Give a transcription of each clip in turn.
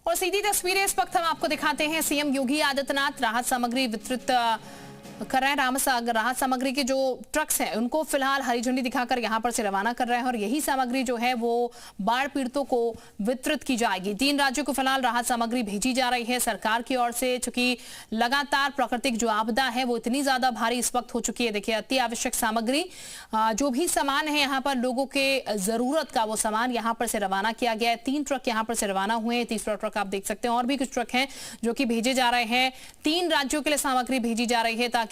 और सीधी तस्वीरें इस वक्त हम आपको दिखाते हैं। सीएम योगी आदित्यनाथ राहत सामग्री वितरित कर रहे हैं। राहत सामग्री के जो ट्रक्स हैं उनको फिलहाल हरी झंडी दिखाकर यहां पर से रवाना कर रहे हैं और यही सामग्री जो है वो बाढ़ पीड़ितों को वितरित की जाएगी। 3 राज्यों को फिलहाल राहत सामग्री भेजी जा रही है सरकार की ओर से। चूंकि लगातार प्राकृतिक जो आपदा है वो इतनी ज्यादा भारी इस वक्त हो चुकी है। देखिए, अति आवश्यक सामग्री जो भी सामान है यहाँ पर लोगों के जरूरत का वो सामान यहाँ पर से रवाना किया गया है। 3 ट्रक यहाँ पर से रवाना हुए हैं। तीसरा ट्रक आप देख सकते हैं। और भी कुछ ट्रक हैं जो कि भेजे जा रहे हैं। 3 राज्यों के लिए सामग्री भेजी जा रही है ताकि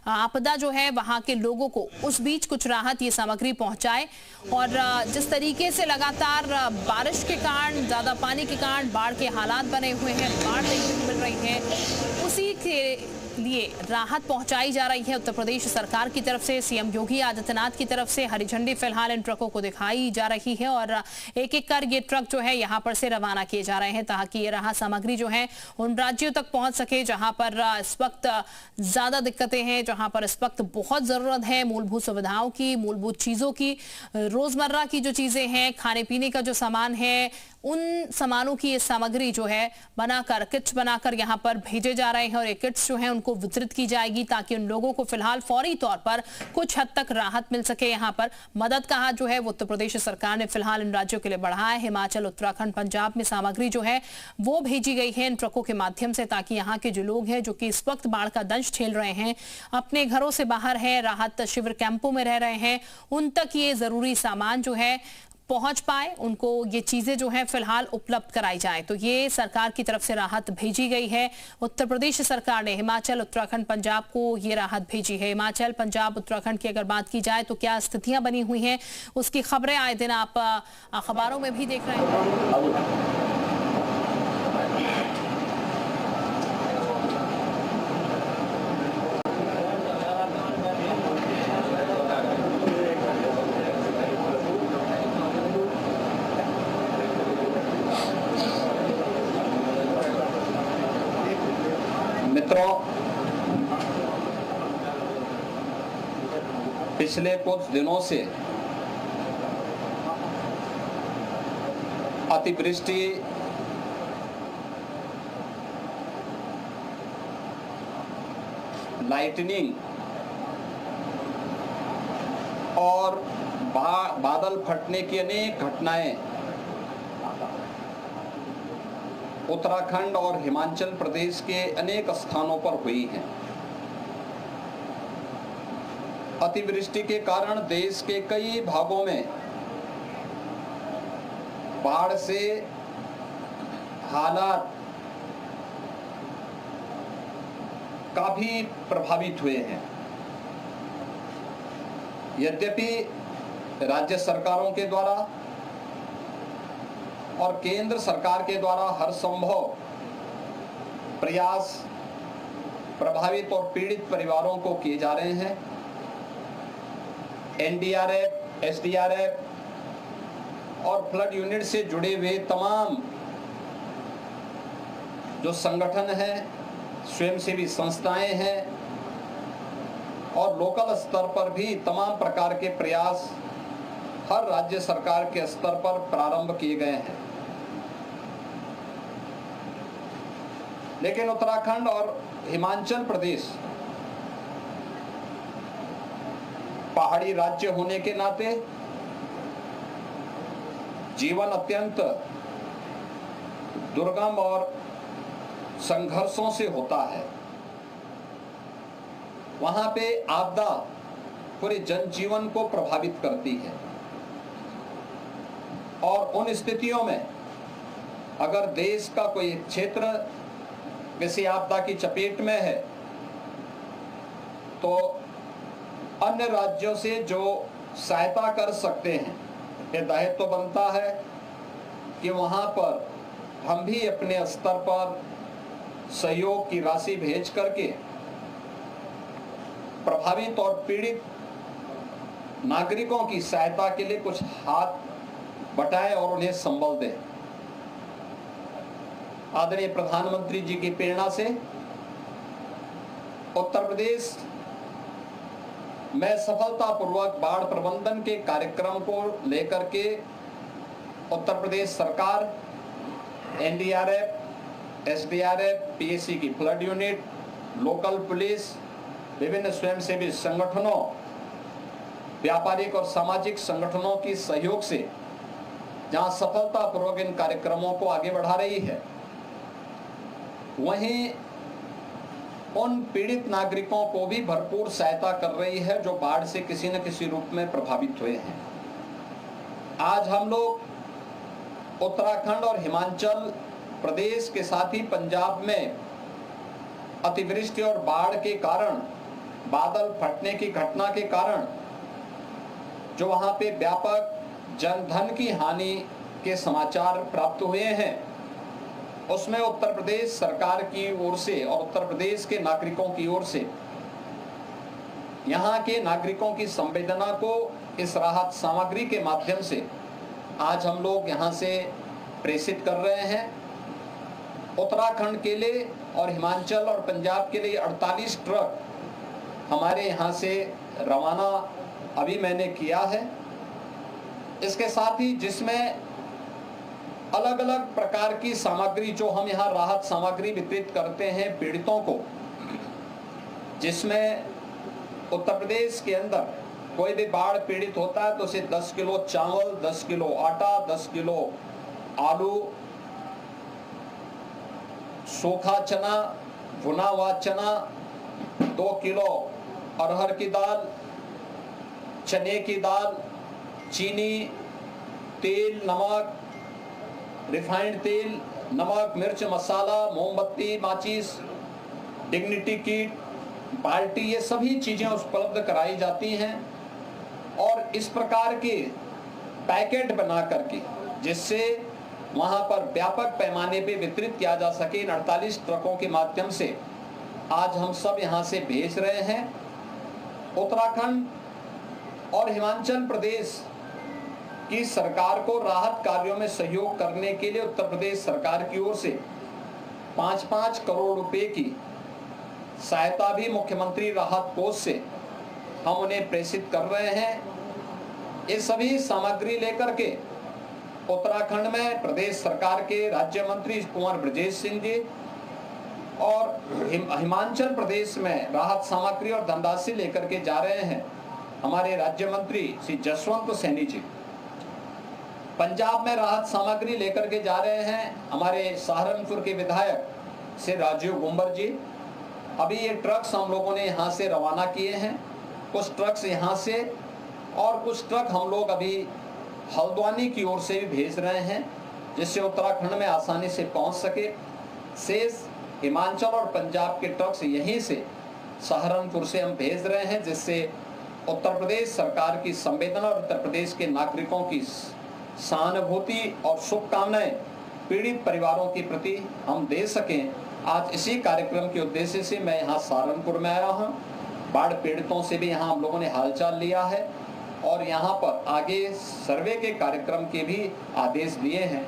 आपदा जो है वहां के लोगों को उस बीच कुछ राहत ये सामग्री पहुंचाए। और जिस तरीके से लगातार बारिश के कारण, ज्यादा पानी के कारण बाढ़ के हालात बने हुए हैं, बाढ़ नहीं मिल रही है, उसी के लिए राहत पहुंचाई जा रही है उत्तर प्रदेश सरकार की तरफ से। सीएम योगी आदित्यनाथ की तरफ से हरी झंडी फिलहाल इन ट्रकों को दिखाई जा रही है और एक एक कर ये ट्रक जो है यहां पर से रवाना किए जा रहे हैं ताकि ये राहत सामग्री जो है उन राज्यों तक पहुंच सके जहां पर इस वक्त ज्यादा दिक्कतें हैं, जहां पर इस वक्त बहुत जरूरत है मूलभूत सुविधाओं की, मूलभूत चीजों की, रोजमर्रा की जो चीजें हैं, खाने पीने का जो सामान है, उन सामानों की ये सामग्री जो है बनाकर, किट्स बनाकर यहाँ पर भेजे जा रहे हैं और ये किट्स जो है उनको वितरित की जाएगी ताकि उन लोगों को फिलहाल फौरी तौर पर कुछ हद तक राहत मिल सके। यहाँ पर मदद का हाथ जो है वो उत्तर प्रदेश सरकार ने फिलहाल इन राज्यों के लिए बढ़ाया है। हिमाचल, उत्तराखंड, पंजाब में सामग्री जो है वो भेजी गई है इन ट्रकों के माध्यम से ताकि यहाँ के जो लोग हैं जो कि इस वक्त बाढ़ का दंश झेल रहे हैं, अपने घरों से बाहर है, राहत शिविर कैंपों में रह रहे हैं, उन तक ये जरूरी सामान जो है पहुंच पाए, उनको ये चीजें जो हैं फिलहाल उपलब्ध कराई जाए। तो ये सरकार की तरफ से राहत भेजी गई है। उत्तर प्रदेश सरकार ने हिमाचल, उत्तराखंड, पंजाब को ये राहत भेजी है। हिमाचल, पंजाब, उत्तराखंड की अगर बात की जाए तो क्या स्थितियां बनी हुई हैं उसकी खबरें आए दिन आप अखबारों में भी देख रहे हैं। मित्रों, पिछले कुछ दिनों से अतिवृष्टि, लाइटनिंग और बादल फटने की अनेक घटनाएं उत्तराखंड और हिमाचल प्रदेश के अनेक स्थानों पर हुई हैं। अतिवृष्टि के कारण देश के कई भागों में बाढ़ से हालात काफी प्रभावित हुए हैं। यद्यपि राज्य सरकारों के द्वारा और केंद्र सरकार के द्वारा हर संभव प्रयास प्रभावित और पीड़ित परिवारों को किए जा रहे हैं। एनडीआरएफ, एसडीआरएफ और फ्लड यूनिट से जुड़े हुए तमाम जो संगठन हैं, स्वयंसेवी संस्थाएं हैं और लोकल स्तर पर भी तमाम प्रकार के प्रयास हर राज्य सरकार के स्तर पर प्रारंभ किए गए हैं। लेकिन उत्तराखंड और हिमाचल प्रदेश पहाड़ी राज्य होने के नाते जीवन अत्यंत दुर्गम और संघर्षों से होता है। वहां पे आपदा पूरे जनजीवन को प्रभावित करती है और उन स्थितियों में अगर देश का कोई क्षेत्र किसी आपदा की चपेट में है तो अन्य राज्यों से जो सहायता कर सकते हैं, ये दायित्व तो बनता है कि वहां पर हम भी अपने स्तर पर सहयोग की राशि भेज करके प्रभावित और पीड़ित नागरिकों की सहायता के लिए कुछ हाथ बटाएं और उन्हें संबल दें। आदरणीय प्रधानमंत्री जी की प्रेरणा से उत्तर प्रदेश में सफलतापूर्वक बाढ़ प्रबंधन के कार्यक्रम को लेकर के उत्तर प्रदेश सरकार एनडीआरएफ, एसडीआरएफ, पीएसी की फ्लड यूनिट, लोकल पुलिस, विभिन्न स्वयंसेवी संगठनों, व्यापारिक और सामाजिक संगठनों की सहयोग से जहां सफलतापूर्वक इन कार्यक्रमों को आगे बढ़ा रही है, वहीं उन पीड़ित नागरिकों को भी भरपूर सहायता कर रही है जो बाढ़ से किसी न किसी रूप में प्रभावित हुए हैं। आज हम लोग उत्तराखंड और हिमाचल प्रदेश के साथ ही पंजाब में अतिवृष्टि और बाढ़ के कारण, बादल फटने की घटना के कारण जो वहां पे व्यापक जनधन की हानि के समाचार प्राप्त हुए हैं, उसमें उत्तर प्रदेश सरकार की ओर से और उत्तर प्रदेश के नागरिकों की ओर से यहाँ के नागरिकों की संवेदना को इस राहत सामग्री के माध्यम से आज हम लोग यहाँ से प्रेषित कर रहे हैं। उत्तराखंड के लिए और हिमाचल और पंजाब के लिए 48 ट्रक हमारे यहाँ से रवाना अभी मैंने किया है। इसके साथ ही जिसमें अलग अलग प्रकार की सामग्री जो हम यहाँ राहत सामग्री वितरित करते हैं पीड़ितों को, जिसमें उत्तर प्रदेश के अंदर कोई भी बाढ़ पीड़ित होता है तो उसे 10 किलो चावल, 10 किलो आटा, 10 किलो आलू, सूखा चना, भुना हुआ चना, 2 किलो अरहर की दाल, चने की दाल, चीनी, तेल, नमक, रिफाइंड तेल, नमक, मिर्च, मसाला, मोमबत्ती, माचिस, डिग्निटी किट, बाल्टी, ये सभी चीजें उपलब्ध कराई जाती हैं और इस प्रकार के पैकेट बना करके जिससे वहां पर व्यापक पैमाने पे वितरित किया जा सके, इन 48 ट्रकों के माध्यम से आज हम सब यहां से भेज रहे हैं। उत्तराखंड और हिमाचल प्रदेश की सरकार को राहत कार्यों में सहयोग करने के लिए उत्तर प्रदेश सरकार की ओर से 5-5 करोड़ रुपए की सहायता भी मुख्यमंत्री राहत कोष से हम उन्हें प्रेषित कर रहे हैं। ये सभी सामग्री लेकर के उत्तराखंड में प्रदेश सरकार के राज्य मंत्री कुंवर ब्रजेश सिंह जी और हिमाचल प्रदेश में राहत सामग्री और धनराशि लेकर के जा रहे हैं हमारे राज्य मंत्री श्री जसवंत सैनी जी। पंजाब में राहत सामग्री लेकर के जा रहे हैं हमारे सहारनपुर के विधायक श्री राजीव गुंबर जी। अभी ये ट्रक्स हम लोगों ने यहाँ से रवाना किए हैं, कुछ ट्रक्स यहाँ से और कुछ ट्रक हम लोग अभी हल्द्वानी की ओर से भी भेज रहे हैं जिससे उत्तराखंड में आसानी से पहुँच सके। शेष हिमाचल और पंजाब के ट्रक्स यहीं से सहारनपुर से हम भेज रहे हैं जिससे उत्तर प्रदेश सरकार की संवेदना और उत्तर प्रदेश के नागरिकों की सहानुभूति और शुभकामनाएं पीड़ित परिवारों के प्रति हम दे सकें। आज इसी कार्यक्रम के उद्देश्य से मैं यहाँ सहारनपुर में आया हूँ। बाढ़ पीड़ितों से भी यहाँ हम लोगों ने हालचाल लिया है और यहाँ पर आगे सर्वे के कार्यक्रम के भी आदेश दिए हैं।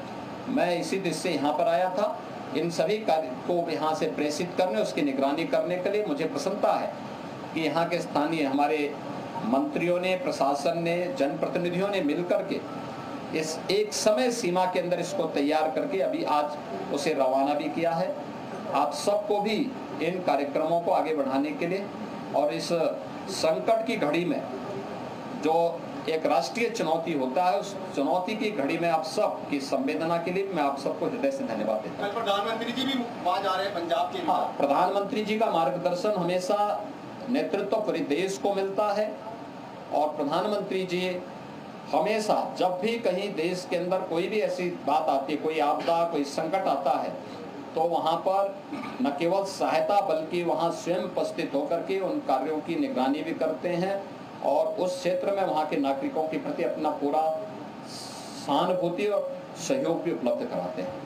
मैं इसी दृष्टि से यहाँ पर आया था। इन सभी कार्य को यहाँ से प्रेषित करने, उसकी निगरानी करने के लिए मुझे प्रसन्नता है कि यहाँ के स्थानीय हमारे मंत्रियों ने, प्रशासन ने, जनप्रतिनिधियों ने मिलकर के इस एक समय सीमा के अंदर इसको तैयार करके अभी आज उसे रवाना भी किया है। आप सबको भी इन कार्यक्रमों को आगे बढ़ाने के लिए और इस संकट की घड़ी में जो एक राष्ट्रीय चुनौती होता है, उस चुनौती की घड़ी में आप सब की संवेदना के लिए मैं आप सबको हृदय से धन्यवाद देता हूँ। प्रधानमंत्री जी भी वहाँ जा रहे हैं पंजाब के लिए। हाँ, प्रधानमंत्री जी का मार्गदर्शन हमेशा नेतृत्व पूरे देश को मिलता है और प्रधानमंत्री जी हमेशा जब भी कहीं देश के अंदर कोई भी ऐसी बात आती है, कोई आपदा, कोई संकट आता है, तो वहाँ पर न केवल सहायता बल्कि वहाँ स्वयं उपस्थित होकर के उन कार्यों की निगरानी भी करते हैं और उस क्षेत्र में वहाँ के नागरिकों के प्रति अपना पूरा सहानुभूति और सहयोग भी उपलब्ध कराते हैं।